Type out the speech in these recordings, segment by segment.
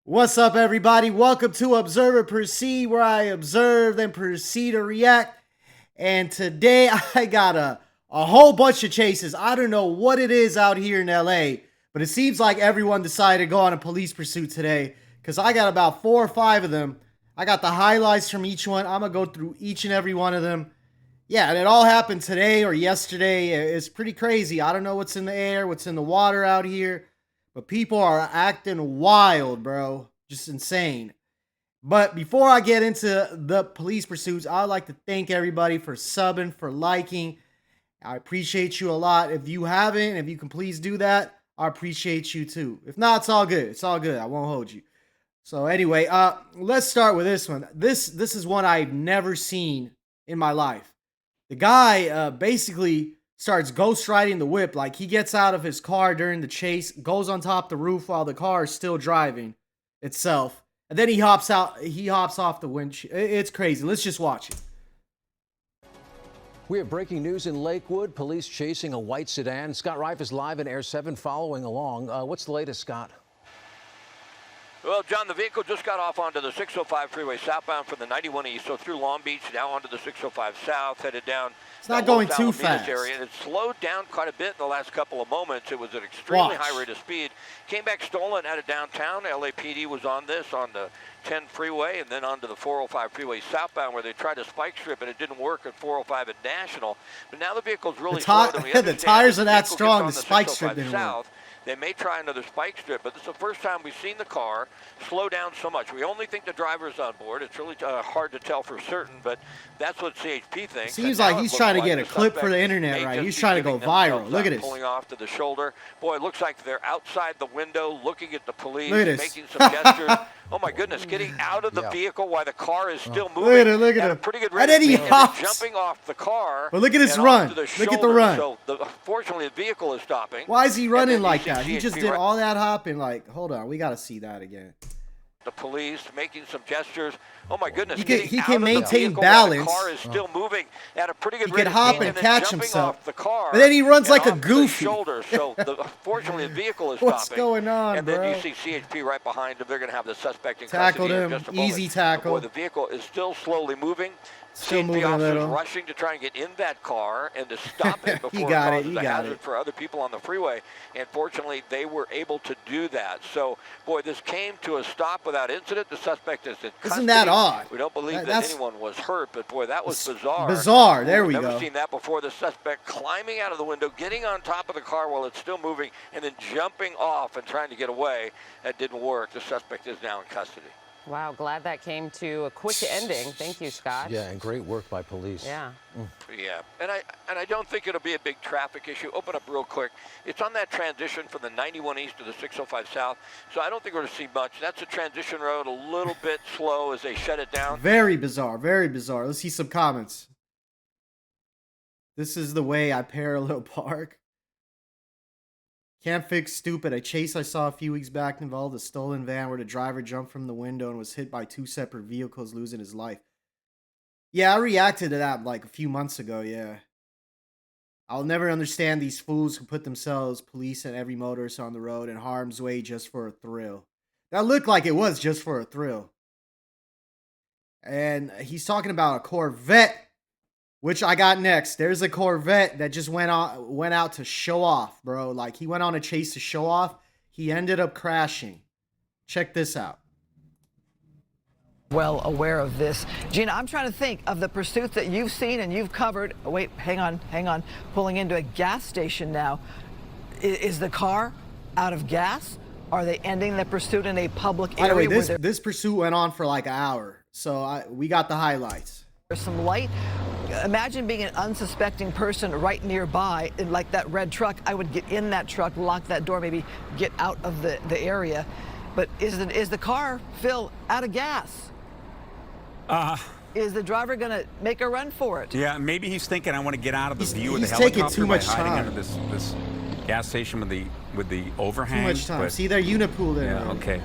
What's up, everybody? Welcome to Observe and Proceed, where I observe and proceed to react. And today I got a whole bunch of chases. I don't know what it is out here in LA, but it seems like everyone decided to go on a police pursuit today because I got about 4 or 5 of them. I got the highlights from each one. I'm going to go through each and every one of them. Yeah, and it all happened today or yesterday. It's pretty crazy. I don't know what's in the air, what's in the water out here. But people are acting wild, bro. Just insane. But before I get into the police pursuits, I'd like to thank everybody for subbing, for liking. I appreciate you a lot. If you haven't, if you can please do that, I appreciate you too. If not, it's all good. It's all good. I won't hold you. So anyway, let's start with this one. This is one I've never seen in my life. The guy basically starts ghost riding the whip. Like, he gets out of his car during the chase, goes on top of the roof while the car is still driving itself, and then he hops off the windshield. It's crazy. Let's just watch it. We have breaking news in Lakewood. Police chasing a white sedan. Scott Reif is live in Air 7 following along. What's the latest, Scott? Well, John, the vehicle just got off onto the 605 freeway southbound from the 91 east, so through Long Beach, now onto the 605 south, headed down. It's not going too fast. Area, and it slowed down quite a bit in the last couple of moments. It was an extremely high rate of speed. Came back stolen out of downtown. LAPD was on this on the 10 freeway and then onto the 405 freeway southbound where they tried to spike strip, and it didn't work at 405 and National. But now the vehicle's really slowed. The tires are that strong. The spike strip didn't work. They may try another spike strip, but this is the first time we've seen the car slow down so much. We only think the driver's on board. It's really hard to tell for certain, but that's what CHP thinks. Seems like he's trying to get a clip for the internet, right? He's trying to go viral. Look at this. Pulling off to the shoulder. Boy, it looks like they're outside the window looking at the police, making some gestures. Oh my goodness, getting out of the vehicle while the car is still moving. Look at him. Pretty good And then he hops. Jumping off the car. But look at his run. Look at the run. So fortunately, the vehicle is stopping. Why is he running like that? He just did all that hopping. Like, hold on, we got to see that again. The police making some gestures. Oh my goodness! He can maintain balance. The car is still moving at a pretty good rate. He can hop and catch himself. Off the car, but then he runs like a goofy. Shoulder. So fortunately, the vehicle is What's stopping. What's going on, and bro? then you see CHP right behind him. They're going to have the suspect in Tackled custody. Tackled him. Easy tackle. Boy, the vehicle is still slowly moving. Still moving a little. Rushing to try and get in that car and to stop it before he causes a hazard for other people on the freeway. And fortunately, they were able to do that. So, boy, this came to a stop without incident. The suspect is in custody. Isn't that odd? We don't believe that anyone was hurt, but boy, that was bizarre. Bizarre. There we go. Never seen that before. The suspect climbing out of the window, getting on top of the car while it's still moving, and then jumping off and trying to get away. That didn't work. The suspect is now in custody. Wow, glad that came to a quick ending. Thank you, Scott. Yeah, and great work by police. Yeah. Yeah, and I don't think it'll be a big traffic issue. Open up real quick. It's on that transition from the 91 east to the 605 south, so I don't think we're going to see much. That's a transition road, a little bit slow as they shut it down. Very bizarre, very bizarre. Let's see some comments. This is the way I parallel park. Can't fix stupid. A chase I saw a few weeks back involved a stolen van where the driver jumped from the window and was hit by 2 separate vehicles, losing his life. Yeah, I reacted to that like a few months ago, yeah. I'll never understand these fools who put themselves, police, and every motorist on the road in harm's way just for a thrill. That looked like it was just for a thrill. And he's talking about a Corvette, which I got next. There's a Corvette that just went out to show off, bro. Like, he went on a chase to show off. He ended up crashing. Check this out. Well aware of this. Gina, I'm trying to think of the pursuits that you've seen and you've covered. Oh, wait, hang on. Pulling into a gas station now. Is the car out of gas? Are they ending the pursuit in a public area? By the way, this pursuit went on for like an hour. So we got the highlights. There's some light. Imagine being an unsuspecting person right nearby, in like that red truck. I would get in that truck, lock that door, maybe get out of the area. But is the car, Phil, out of gas? Is the driver going to make a run for it? Yeah, maybe he's thinking, I want to get out of the view of the he's helicopter taking too much by hiding time. under this gas station with the overhang. Too much time. But, see, they're unipooled in yeah, okay.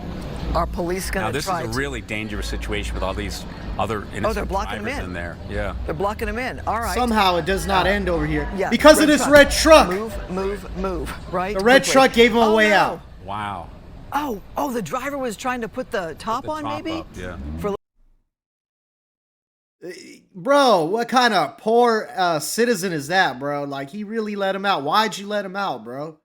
Are police going to try? Now, this is a really dangerous situation with all these other innocent drivers in there. Yeah. They're blocking them in. All right. Somehow it does not end over here. Yeah, because of this red truck. Move, right? The red truck gave him a way out. Wow. Oh, the driver was trying to put the top on, maybe? Up, yeah. For Bro, what kind of poor citizen is that, bro? Like, he really let him out. Why'd you let him out, bro?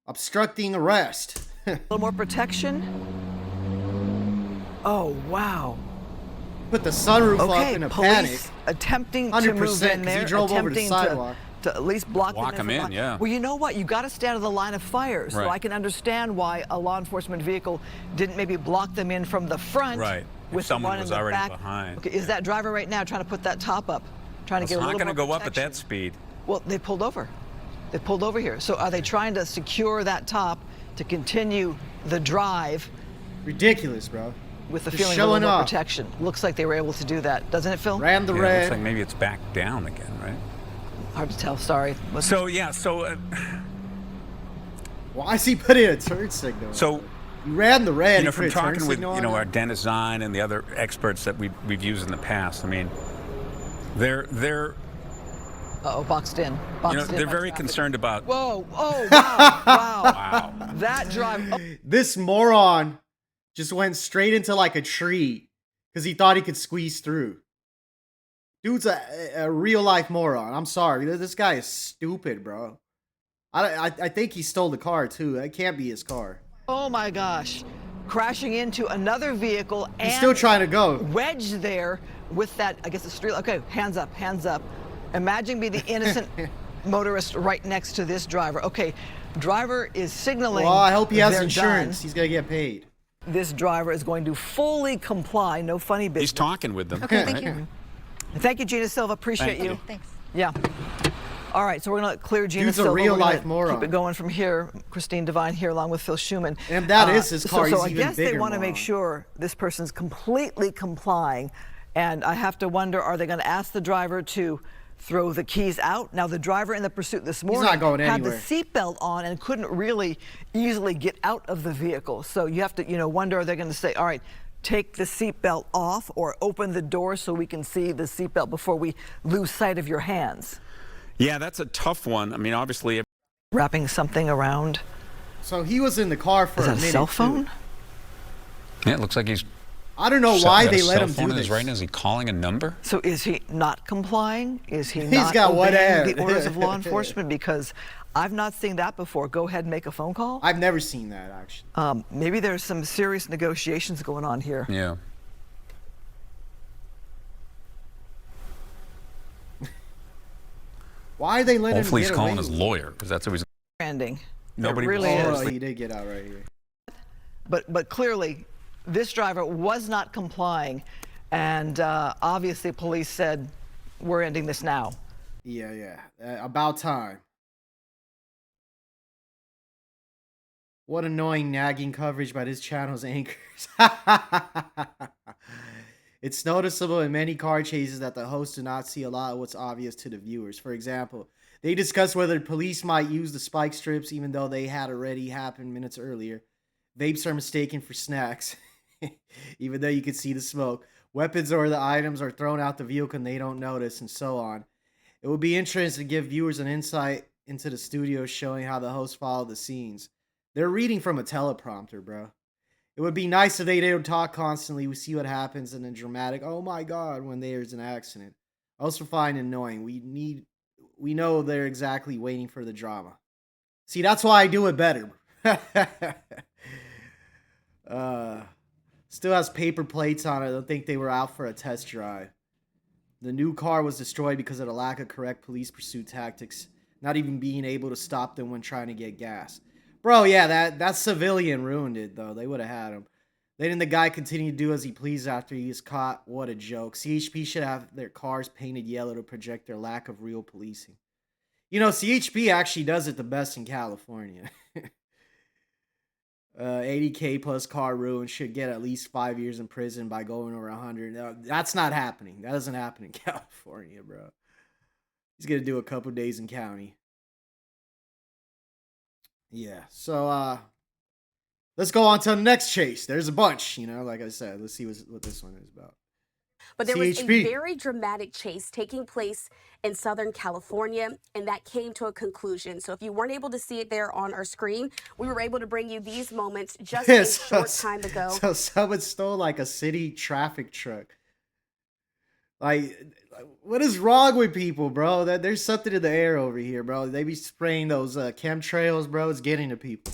Obstructing arrest. a little more protection. Oh, wow. Put the sunroof up in a police panic. attempting to 100%, move in 'cause there, he drove over the attempting sidewalk. to at least block Him in, yeah. Well, you know what? You got to stay out of the line of fire, so Right. I can understand why a law enforcement vehicle didn't maybe block them in from the front. Right. If With someone the one was in the already back. behind. Okay, is that driver right now trying to put that top up, trying to It's get a not little going to more go up at protection? that speed. Well, they pulled over. They pulled over here. So are they trying to secure that top to continue the drive Ridiculous, bro. with the Just feeling of a showing little more off. protection? Looks like they were able to do that, doesn't it, Phil? Ran the Yeah, it red. looks like maybe it's back down again, right? Hard to tell. Sorry. So, yeah, so Why is he putting a turn signal? So, he ran the red. you know, he from put a turn talking with, signal you on know, it? our Dennis Zine and the other experts that we've used in the past, I mean, they're Uh-oh, boxed in. you Boxed know, in they're by very traffic. concerned about. Whoa, oh, wow, wow. Wow. That drive. Oh, This moron just went straight into like a tree because he thought he could squeeze through. Dude's a real life moron. I'm sorry. This guy is stupid, bro. I think he stole the car too. That can't be his car. oh my gosh. Crashing into another vehicle and He's still trying to go. wedged there with that, I guess, a street. Okay, hands up, hands up. Imagine being the innocent motorist right next to this driver. Okay, driver is signaling. Well, I hope he has they're insurance. done. He's gonna get paid. This driver is going to fully comply. No funny business. He's talking with them. Okay, thank right? you. Thank you, Gina Silva. Appreciate Thank you. you. Thanks. Yeah. All right, so we're going to clear Gina Dude's a Silva. real We're gonna life moron. Keep it going from here. Christine Devine here along with Phil Schumann. And that is his car. So He's I even guess they bigger want to make moron. sure this person's completely complying. And I have to wonder, are they going to ask the driver to throw the keys out? Now, the driver in the pursuit this morning not going had the anywhere. seatbelt on and couldn't really easily get out of the vehicle. So you have to, wonder, are they going to say, all right, take the seatbelt off or open the door so we can see the seatbelt before we lose sight of your hands? Yeah, that's a tough one. I mean, obviously. Wrapping something around. So he was in the car for Is a that a minute. cell too. phone? Yeah, it looks like he's. I don't know why they let him do Is this. right now. Is he calling a number? So is he not complying? Is he He's not got one obeying hand. the orders of law enforcement? Because I've not seen that before. Go ahead and make a phone call. I've never seen that actually. Maybe there's some serious negotiations going on here. Yeah. Why are they letting Hopefully him he's get calling away his with it? lawyer because that's who he's. Branding. Nobody It really was- is. Oh, he did get out right here. But clearly, this driver was not complying, and obviously police said, we're ending this now. Yeah. About time. What annoying nagging coverage by this channel's anchors. It's noticeable in many car chases that the hosts do not see a lot of what's obvious to the viewers. For example, they discuss whether police might use the spike strips even though they had already happened minutes earlier. Vapes are mistaken for snacks, even though you can see the smoke. Weapons or the items are thrown out the vehicle and they don't notice, and so on. It would be interesting to give viewers an insight into the studio showing how the hosts follow the scenes. They're reading from a teleprompter, bro. It would be nice if they don't talk constantly. We see what happens and then dramatic, oh my god, when there's an accident. Also find annoying. We know they're exactly waiting for the drama. See, that's why I do it better. Still has paper plates on it. I don't think they were out for a test drive. The new car was destroyed because of the lack of correct police pursuit tactics, not even being able to stop them when trying to get gas. Bro, yeah, that civilian ruined it, though. They would have had him. Letting the guy continue to do as he pleases after he is caught. What a joke. CHP should have their cars painted yellow to project their lack of real policing. You know, CHP actually does it the best in California. 80K plus car ruin, should get at least 5 years in prison by going over 100. No, that's not happening. That doesn't happen in California, bro. He's going to do a couple days in county. Yeah, so let's go on to the next chase. There's a bunch, like I said. Let's see what this one is about. But there was a CHP. very dramatic chase taking place in Southern California, and that came to a conclusion. So if you weren't able to see it there on our screen, we were able to bring you these moments just a short time ago. So someone stole like a city traffic truck. Like, what is wrong with people, bro? That there's something in the air over here, bro. They be spraying those chemtrails, bro. It's getting to people.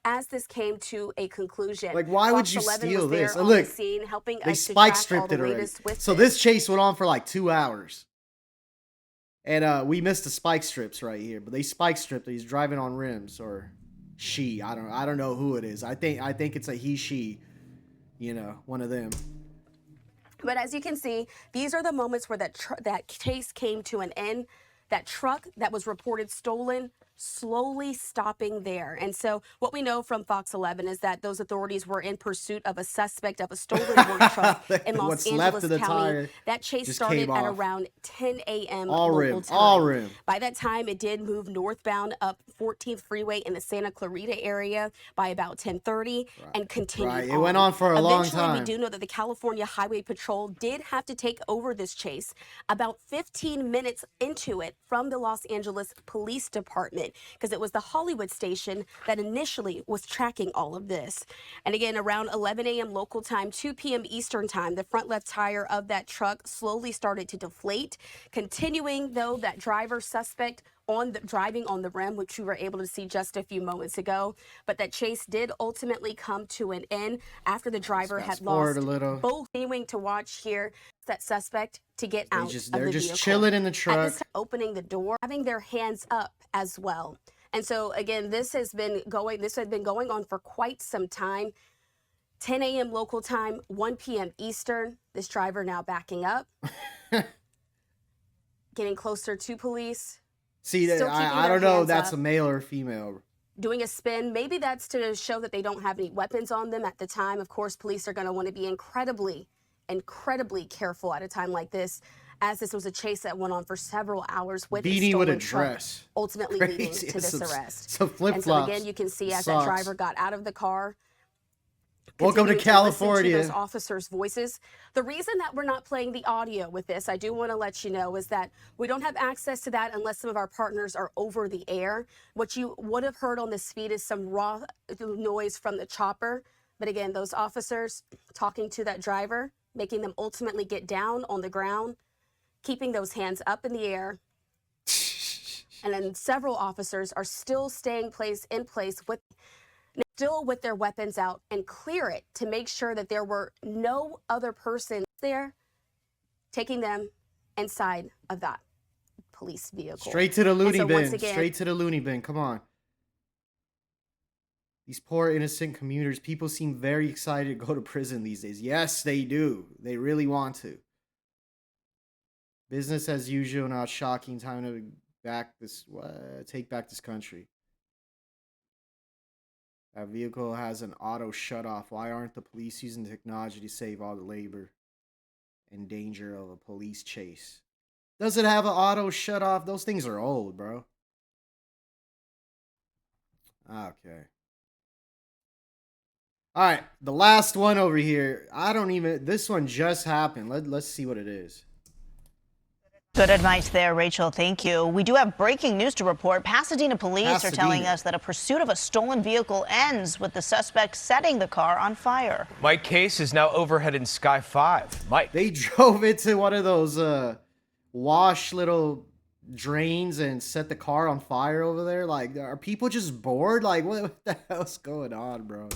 As this came to a conclusion, like, why would Fox you 11 steal was there this? on Look, the scene, helping they us to spike track all stripped the it already. latest with So this chase went on for like 2 hours, and we missed the spike strips right here. But they spike stripped it. He's driving on rims, or she. I don't know who it is. I think it's a he, she. You know, one of them. But as you can see, these are the moments where that chase came to an end. That truck that was reported stolen slowly stopping there. And so what we know from Fox 11 is that those authorities were in pursuit of a suspect of a stolen work truck in Los Angeles County. That chase started at around 10 a.m. local time. All rim. By that time, it did move northbound up 14th Freeway in the Santa Clarita area by about 10:30 and continued on. It went on for a long time. Eventually, we do know that the California Highway Patrol did have to take over this chase about 15 minutes into it from the Los Angeles Police Department, because it was the Hollywood station that initially was tracking all of this. And again, around 11 a.m. local time, 2 p.m. Eastern time, the front left tire of that truck slowly started to deflate, continuing, though, that driver suspect driving on the rim, which we were able to see just a few moments ago. But that chase did ultimately come to an end after the driver had lost both. Continuing to watch here, that suspect to get out of the vehicle. They're just chilling in the truck, opening the door, having their hands up as well. And so again, this had been going on for quite some time. 10 a.m. local time, 1 p.m. Eastern. This driver now backing up, getting closer to police. See, I don't know if that's a male or female. Doing a spin. Maybe that's to show that they don't have any weapons on them at the time. Of course, police are going to want to be incredibly careful at a time like this, as this was a chase that went on for several hours with a stolen truck, ultimately leading to this arrest. So flip-flops. And so again, you can see as that driver got out of the car. Welcome to California. To those officers' voices. The reason that we're not playing the audio with this, I do want to let you know, is that we don't have access to that unless some of our partners are over the air. What you would have heard on this feed is some raw noise from the chopper. But again, those officers talking to that driver, making them ultimately get down on the ground, keeping those hands up in the air. And then several officers are still staying in place with their weapons out, and clear it to make sure that there were no other persons there, taking them inside of that police vehicle. Straight to the loony bin. Straight to the loony bin. Come on. These poor innocent commuters, people seem very excited to go to prison these days. Yes, they do. They really want to. Business as usual, not shocking. Time to take back this country. That vehicle has an auto shut-off. Why aren't the police using technology to save all the labor and danger of a police chase? Does it have an auto shut-off? Those things are old, bro. Okay. All right, the last one over here. This one just happened. Let's see what it is. Good advice there, Rachel. Thank you. We do have breaking news to report. Pasadena police are telling us that a pursuit of a stolen vehicle ends with the suspect setting the car on fire. Mike Case is now overhead in Sky 5. Mike. They drove into one of those wash little drains and set the car on fire over there. Like, are people just bored? Like, what the hell's going on, bro?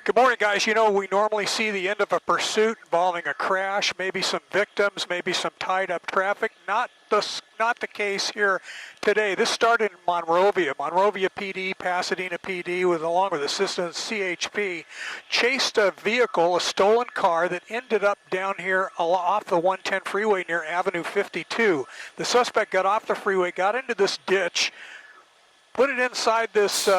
Good morning, guys. You know, we normally see the end of a pursuit involving a crash, maybe some victims, maybe some tied-up traffic. Not the case here today. This started in Monrovia PD, Pasadena PD, along with assistance CHP, chased a vehicle, a stolen car that ended up down here off the 110 freeway near Avenue 52. The suspect got off the freeway, got into this ditch, put it inside this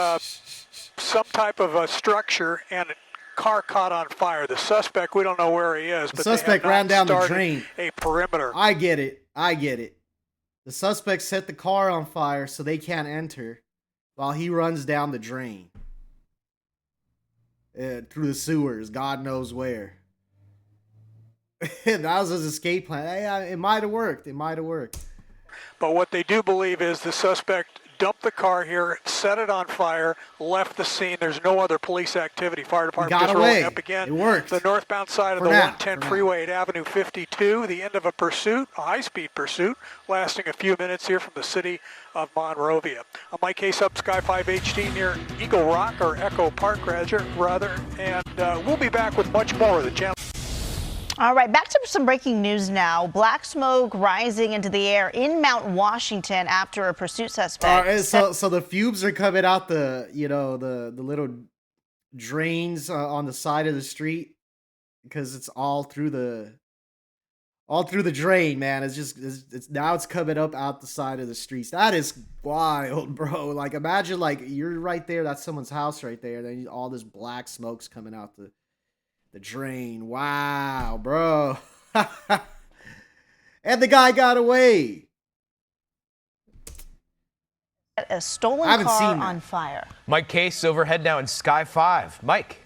some type of a structure, and a car caught on fire. The suspect, we don't know where he is, but the suspect ran down the drain. A perimeter. I get it. The suspect set the car on fire so they can't enter while he runs down the drain. through the sewers, God knows where. That was his escape plan. Hey, it might have worked. It might have worked. But what they do believe is the suspect dumped the car here, set it on fire, left the scene. There's no other police activity. Fire department just rolling up again. It worked. The northbound side of the 110 freeway at Avenue 52. The end of a pursuit, a high-speed pursuit, lasting a few minutes here from the city of Monrovia. I'm Mike Case up Sky 5 HD near Eagle Rock, or Echo Park, rather. And we'll be back with much more of the channel. All right, back to some breaking news now. Black smoke rising into the air in Mount Washington after a pursuit suspect. So the fumes are coming out the the little drains on the side of the street, because it's all through the drain, man. It's now it's coming up out the side of the streets. That is wild, bro. Like, imagine, like, you're right there, that's someone's house right there, then all this black smoke's coming out the drain. Wow, bro. And the guy got away. A stolen car on fire. Mike Case overhead now in Sky 5. Mike.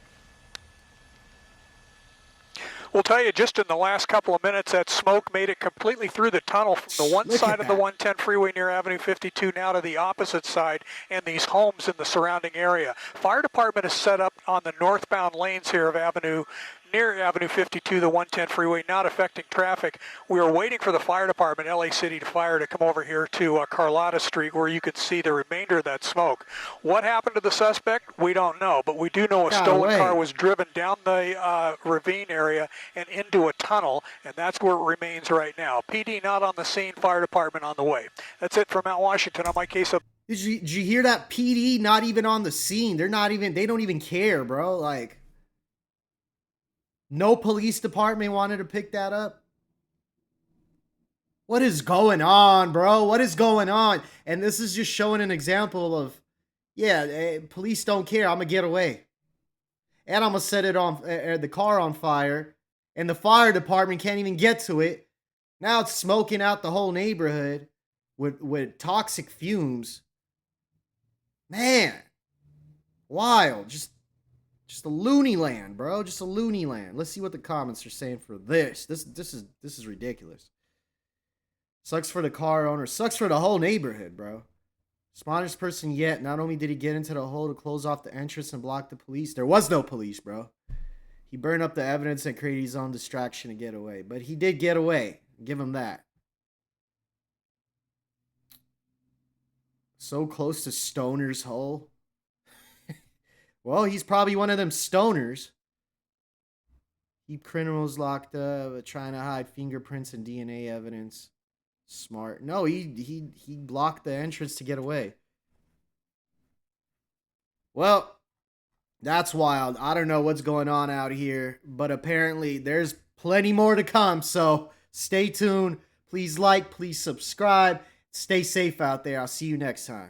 We'll tell you, just in the last couple of minutes, that smoke made it completely through the tunnel from the one side of the 110 freeway near Avenue 52 now to the opposite side and these homes in the surrounding area. Fire department is set up on the northbound lanes here of near Avenue 52, the 110 freeway, not affecting traffic. We are waiting for the fire department, LA City Fire, to come over here to Carlotta Street, where you could see the remainder of that smoke. What happened to the suspect? We don't know, but we do know a stolen car was driven down the ravine area and into a tunnel, and that's where it remains right now. PD not on the scene, fire department on the way. That's it from Mount Washington. I'm Mike Case. Did you hear that? PD not even on the scene. They don't even care, bro. Like, no police department wanted to pick that up. What is going on, bro? What is going on? And this is just showing an example of, police don't care. I'm gonna get away, and I'm gonna set it on the car on fire, and the fire department can't even get to it. Now it's smoking out the whole neighborhood with toxic fumes. Man, wild. Just a loony land, bro. Just a loony land. Let's see what the comments are saying for this. This is ridiculous. Sucks for the car owner. Sucks for the whole neighborhood, bro. Smartest person yet. Not only did he get into the hole to close off the entrance and block the police, there was no police, bro. He burned up the evidence and created his own distraction to get away. But he did get away. Give him that. So close to Stoner's hole. Well, he's probably one of them stoners. Keep criminals locked up, trying to hide fingerprints and DNA evidence. Smart. No, he blocked the entrance to get away. Well, that's wild. I don't know what's going on out here, but apparently there's plenty more to come. So stay tuned. Please like, please subscribe. Stay safe out there. I'll see you next time.